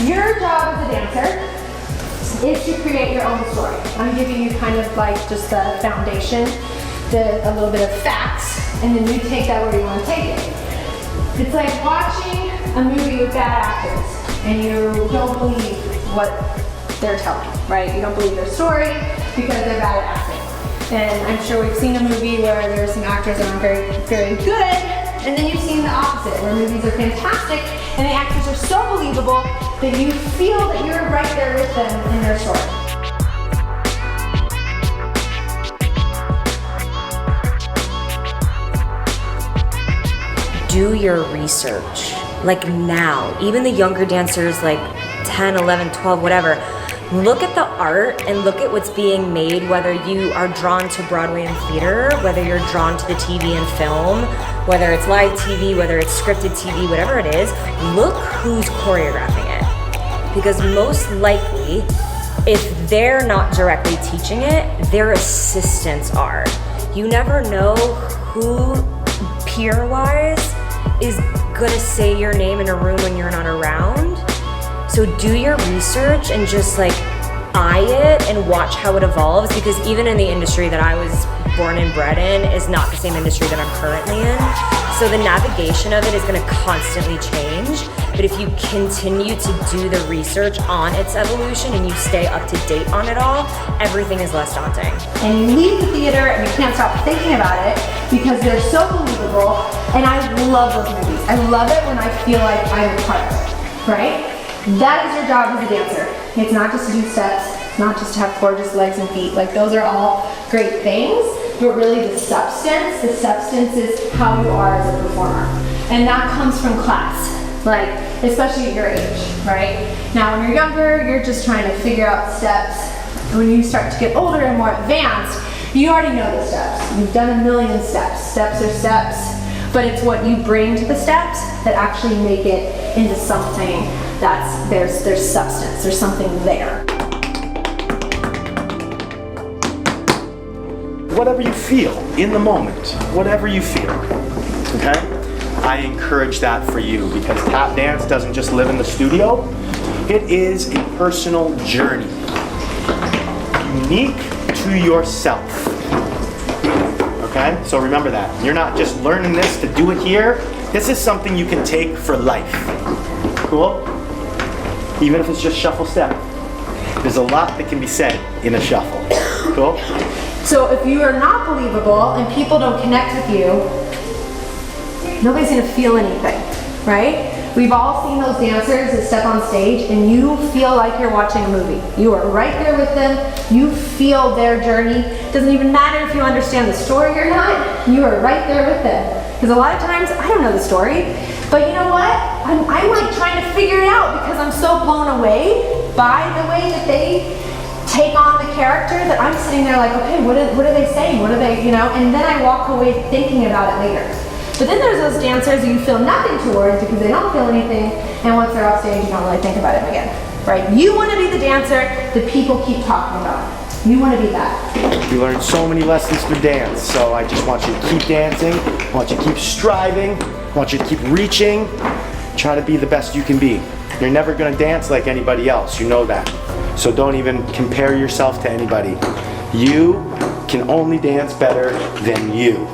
your job as a dancer is to create your own story. I'm giving you kind of like just the foundation, a little bit of facts, and then you take that where you want to take it. It's like watching a movie with bad actors, and you don't believe what they're telling, right? You don't believe their story because they're bad at acting. And I'm sure we've seen a movie where there's some actors that aren't very, very good, and then you've seen the opposite, where movies are fantastic, and the actors are so believable that you feel that you're right there with them in their story. Do your research, like now. Even the younger dancers, like 10, 11, 12, whatever, look at the art and look at what's being made, whether you are drawn to Broadway and theater, whether you're drawn to the TV and film, whether it's live TV, whether it's scripted TV, whatever it is, look who's choreographing it. Because most likely, if they're not directly teaching it, their assistants are. You never know who, peer-wise, is gonna say your name in a room when you're not around. So do your research and just like eye it and watch how it evolves, because even in the industry that I was born and bred in is not the same industry that I'm currently in. So the navigation of it is gonna constantly change. But if you continue to do the research on its evolution and you stay up to date on it all, everything is less daunting. And you leave the theater and you can't stop thinking about it because they're so believable. And I love those movies. I love it when I feel like I'm a part of it, right? That is your job as a dancer. It's not just to do steps, it's not just to have gorgeous legs and feet. Like those are all great things, but really the substance is how you are as a performer. And that comes from class, like especially at your age, right? Now when you're younger, you're just trying to figure out steps. And when you start to get older and more advanced, you already know the steps. You've done a million steps. Steps are steps, but it's what you bring to the steps that actually make it into something that's, there's substance, there's something there. Whatever you feel in the moment, whatever you feel, okay? I encourage that for you, because tap dance doesn't just live in the studio. It is a personal journey, unique to yourself, okay? So remember that. You're not just learning this to do it here. This is something you can take for life, cool? Even if it's just shuffle step. There's a lot that can be said in a shuffle, cool? So if you are not believable and people don't connect with you, nobody's gonna feel anything, right? We've all seen those dancers that step on stage and you feel like you're watching a movie. You are right there with them, you feel their journey. Doesn't even matter if you understand the story or not, you are right there with them. Because a lot of times, I don't know the story, but you know what? I'm like trying to figure it out because I'm so blown away by the way that they take on the character that I'm sitting there like, okay, what are they saying? What are they, you know? And then I walk away thinking about it later. But then there's those dancers that you feel nothing towards because they don't feel anything, and once they're off stage, you don't really think about it again, right? You want to be the dancer that people keep talking about. You want to be that. You learn so many lessons through dance, so I just want you to keep dancing, I want you to keep striving, I want you to keep reaching, try to be the best you can be. You're never going to dance like anybody else, you know that. So don't even compare yourself to anybody. You can only dance better than you.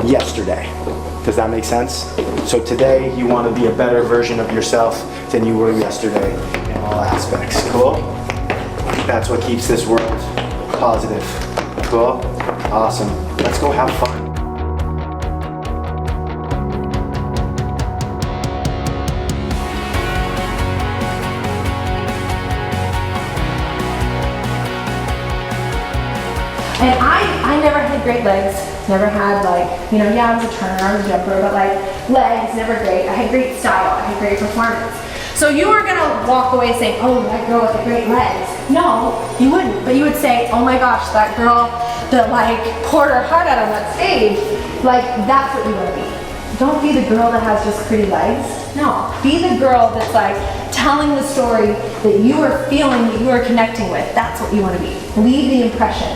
Yesterday. Does that make sense? So today you want to be a better version of yourself than you were yesterday in all aspects. Cool? That's what keeps this world positive. Cool? Awesome. Let's go have fun. And I never had great legs, never had like, you know, yeah, I was a turner, I was a jumper, but like legs, never great. I had great style, I had great performance. So you were gonna walk away saying, oh, that girl with the great legs. No, you wouldn't, but you would say, oh my gosh, that girl that like poured her heart out on that stage, like that's what you wanna be. Don't be the girl that has just pretty legs. No, be the girl that's like telling the story that you are feeling, that you are connecting with. That's what you wanna be. Leave the impression.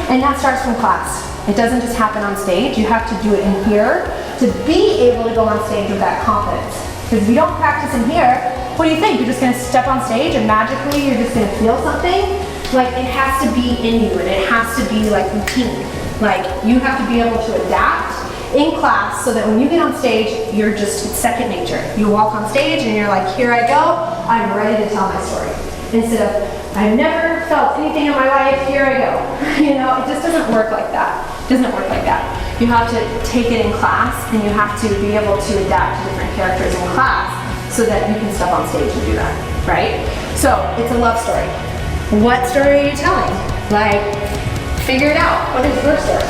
And that starts from class. It doesn't just happen on stage. You have to do it in here to be able to go on stage with that confidence. Because if you don't practice in here, what do you think? You're just gonna step on stage and magically you're just gonna feel something? Like, it has to be in you and it has to be like routine. Like, you have to be able to adapt in class so that when you get on stage, you're just, it's second nature. You walk on stage and you're like, here I go, I'm ready to tell my story. Instead of, I've never felt anything in my life, here I go. You know, it just doesn't work like that. It doesn't work like that. You have to take it in class and you have to be able to adapt to different characters in class so that you can step on stage and do that, right? So, it's a love story. What story are you telling? Like, figure it out. What is your story?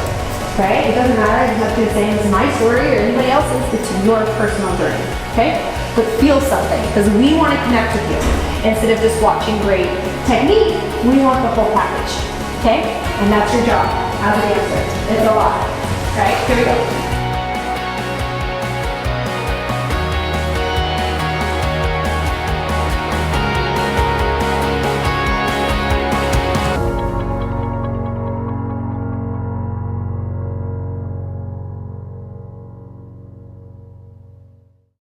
Right? It doesn't matter. It's not the same as my story or anybody else's. It's your personal journey. Okay? But feel something, because we want to connect with you. Instead of just watching great technique, we want the whole package. Okay? And that's your job as a dancer. It's a lot. Right? Here we go.